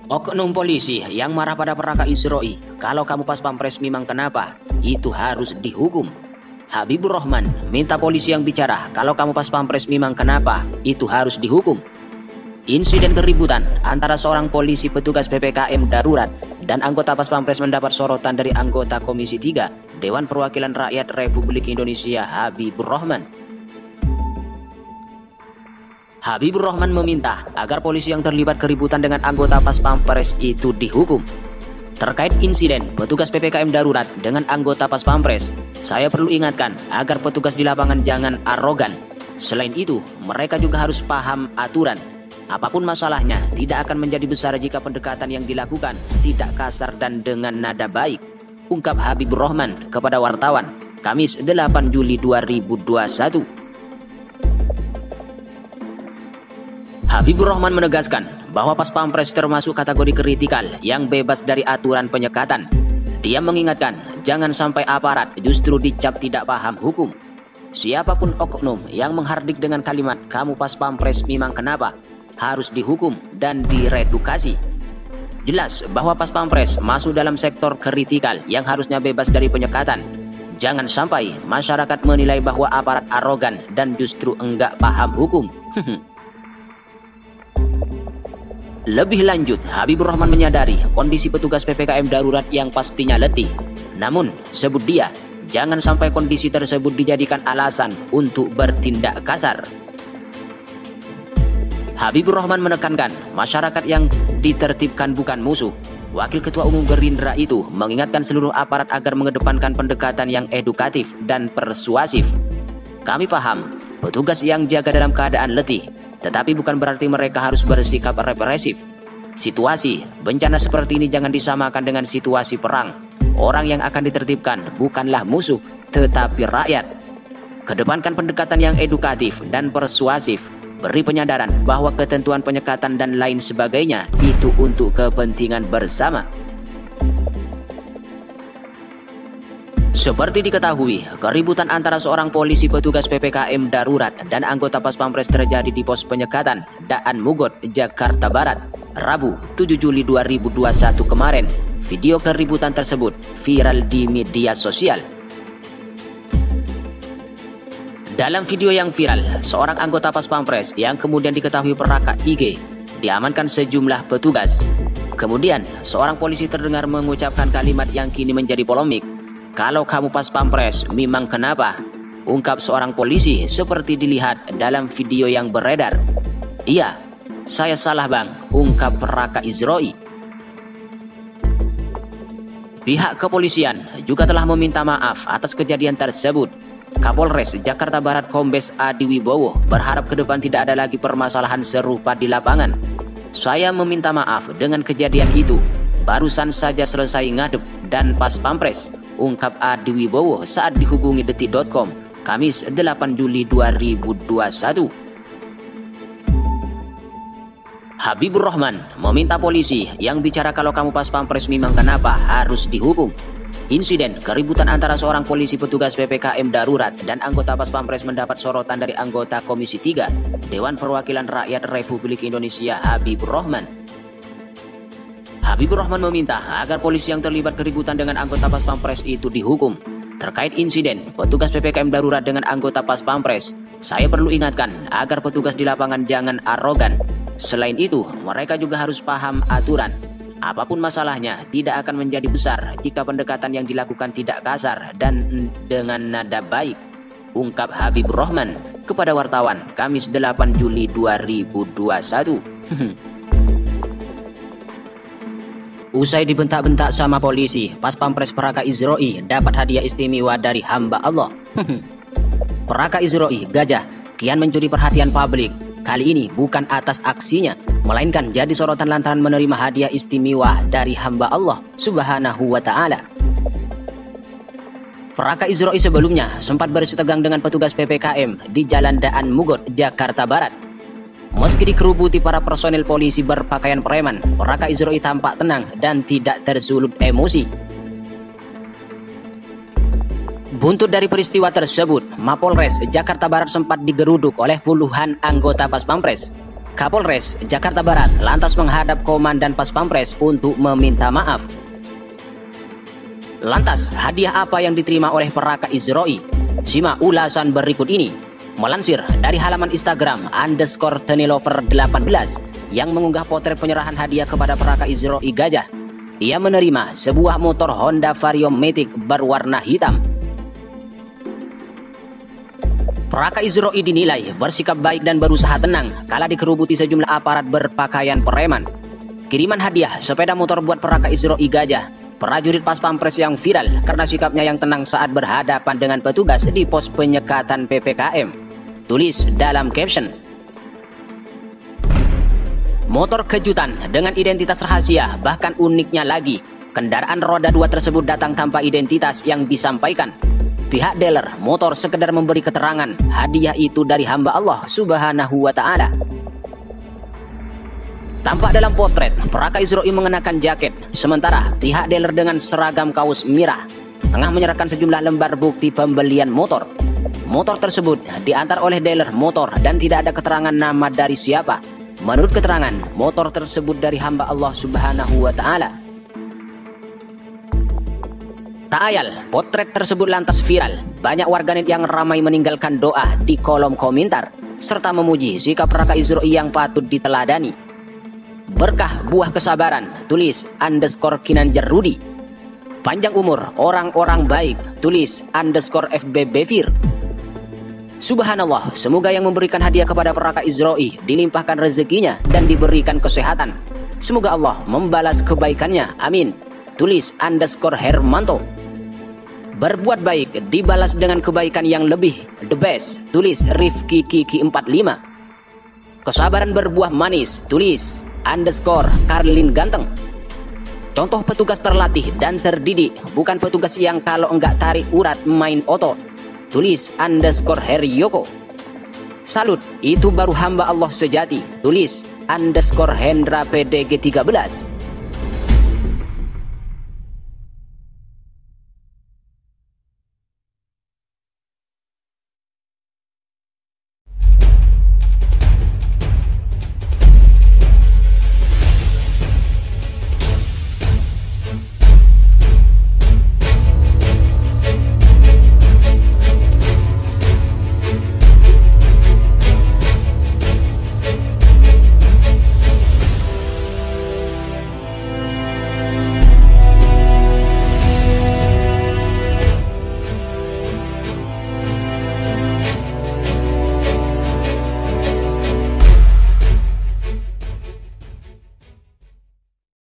Oknum polisi yang marah pada Peraka Isroi, kalau kamu pas pampres memang kenapa, itu harus dihukum. Habibur Rahman minta polisi yang bicara, kalau kamu pas pampres memang kenapa, itu harus dihukum. Insiden keributan antara seorang polisi petugas PPKM darurat dan anggota pas pampres mendapat sorotan dari anggota Komisi 3 Dewan Perwakilan Rakyat Republik Indonesia Habibur Rahman. Habibur Rahman meminta agar polisi yang terlibat keributan dengan anggota pas pampres itu dihukum. Terkait insiden petugas PPKM darurat dengan anggota pas pampres, saya perlu ingatkan agar petugas di lapangan jangan arogan. Selain itu, mereka juga harus paham aturan. Apapun masalahnya, tidak akan menjadi besar jika pendekatan yang dilakukan tidak kasar dan dengan nada baik, ungkap Habibur Rahman kepada wartawan, Kamis 8 Juli 2021. Habibur Rahman menegaskan bahwa pas pampres termasuk kategori kritikal yang bebas dari aturan penyekatan. Dia mengingatkan jangan sampai aparat justru dicap tidak paham hukum. Siapapun oknum yang menghardik dengan kalimat kamu pas pampres memang kenapa, harus dihukum dan diredukasi. Jelas bahwa pas pampres masuk dalam sektor kritikal yang harusnya bebas dari penyekatan. Jangan sampai masyarakat menilai bahwa aparat arogan dan justru enggak paham hukum. Lebih lanjut, Habibur Rahman menyadari kondisi petugas PPKM darurat yang pastinya letih. Namun, sebut dia, jangan sampai kondisi tersebut dijadikan alasan untuk bertindak kasar. Habibur Rahman menekankan masyarakat yang ditertibkan bukan musuh. Wakil Ketua Umum Gerindra itu mengingatkan seluruh aparat agar mengedepankan pendekatan yang edukatif dan persuasif. Kami paham, petugas yang jaga dalam keadaan letih, tetapi bukan berarti mereka harus bersikap represif. Situasi bencana seperti ini jangan disamakan dengan situasi perang. Orang yang akan ditertibkan bukanlah musuh, tetapi rakyat. Kedepankan pendekatan yang edukatif dan persuasif. Beri penyadaran bahwa ketentuan penyekatan dan lain sebagainya itu untuk kepentingan bersama. Seperti diketahui, keributan antara seorang polisi petugas PPKM darurat dan anggota pas pampres terjadi di pos penyekatan Daan Mogot, Jakarta Barat, Rabu 7 Juli 2021 kemarin. Video keributan tersebut viral di media sosial. Dalam video yang viral, seorang anggota pas pampres yang kemudian diketahui peraka IG diamankan sejumlah petugas. Kemudian, seorang polisi terdengar mengucapkan kalimat yang kini menjadi polemik. Kalau kamu pas pampres, memang kenapa? Ungkap seorang polisi seperti dilihat dalam video yang beredar. Iya, saya salah bang, ungkap Peraka Isroi. Pihak kepolisian juga telah meminta maaf atas kejadian tersebut. Kapolres Jakarta Barat Kombes Adi Wibowo berharap ke depan tidak ada lagi permasalahan serupa di lapangan. Saya meminta maaf dengan kejadian itu. Barusan saja selesai ngadep dan pas pampres, ungkap Adi Wibowo saat dihubungi detik.com, Kamis 8 Juli 2021. Habibur Rahman meminta polisi yang bicara kalau kamu pas pampres memang kenapa harus dihukum. Insiden keributan antara seorang polisi petugas PPKM darurat dan anggota pas pampres mendapat sorotan dari anggota Komisi 3 Dewan Perwakilan Rakyat Republik Indonesia Habibur Rahman. Habibur Rahman meminta agar polisi yang terlibat keributan dengan anggota pas pampres itu dihukum. Terkait insiden petugas PPKM darurat dengan anggota pas pampres, saya perlu ingatkan agar petugas di lapangan jangan arogan. Selain itu, mereka juga harus paham aturan. Apapun masalahnya, tidak akan menjadi besar jika pendekatan yang dilakukan tidak kasar dan dengan nada baik, ungkap Habibur Rahman kepada wartawan Kamis 8 Juli 2021. Usai dibentak-bentak sama polisi, pas pampres Peraka Isroi dapat hadiah istimewa dari hamba Allah. Peraka Isroi, gajah, kian mencuri perhatian publik. Kali ini bukan atas aksinya, melainkan jadi sorotan lantaran menerima hadiah istimewa dari hamba Allah Subhanahu wa Ta'ala. Peraka Isroi sebelumnya sempat bersih tegang dengan petugas PPKM di Jalan Daan Mogot, Jakarta Barat. Meski dikerubuti para personel polisi berpakaian preman, Peraka Isroi tampak tenang dan tidak tersulut emosi. Buntut dari peristiwa tersebut, Mapolres Jakarta Barat sempat digeruduk oleh puluhan anggota pas pampres. Kapolres Jakarta Barat lantas menghadap Komandan Pas Pampres untuk meminta maaf. Lantas, hadiah apa yang diterima oleh Peraka Izroi? Simak ulasan berikut ini. Melansir dari halaman Instagram _Tenilover18 yang mengunggah potret penyerahan hadiah kepada Peraka Izroi Gajah. Ia menerima sebuah motor Honda Vario Matic berwarna hitam. Peraka Izroi dinilai bersikap baik dan berusaha tenang kala dikerubuti sejumlah aparat berpakaian preman. Kiriman hadiah sepeda motor buat Peraka Izroi Gajah, prajurit Pas Pampres yang viral karena sikapnya yang tenang saat berhadapan dengan petugas di pos penyekatan PPKM. Tulis dalam caption, motor kejutan dengan identitas rahasia, bahkan uniknya lagi, kendaraan roda 2 tersebut datang tanpa identitas yang disampaikan. Pihak dealer motor sekedar memberi keterangan hadiah itu dari hamba Allah Subhanahu wa Ta'ala. Tampak dalam potret, Peraka Izroi mengenakan jaket, sementara pihak dealer dengan seragam kaos merah tengah menyerahkan sejumlah lembar bukti pembelian motor. Motor tersebut diantar oleh dealer motor dan tidak ada keterangan nama dari siapa. Menurut keterangan, motor tersebut dari hamba Allah Subhanahu wa Ta'ala. Tak ayal, potret tersebut lantas viral. Banyak warganet yang ramai meninggalkan doa di kolom komentar serta memuji sikap Peraka Izroi yang patut diteladani. Berkah buah kesabaran, tulis _Kinanjar Rudi. Panjang umur orang-orang baik, tulis _FBBFir. Subhanallah, semoga yang memberikan hadiah kepada Peraka Izroi dilimpahkan rezekinya dan diberikan kesehatan. Semoga Allah membalas kebaikannya, amin. Tulis _Hermanto. Berbuat baik dibalas dengan kebaikan yang lebih, the best. Tulis Rifki Kiki 45. Kesabaran berbuah manis, tulis _Karlin Ganteng. Contoh petugas terlatih dan terdidik, bukan petugas yang kalau enggak tarik urat main otot. Tulis _Heryoko. Salut, itu baru hamba Allah sejati. Tulis _Hendra PDG 13.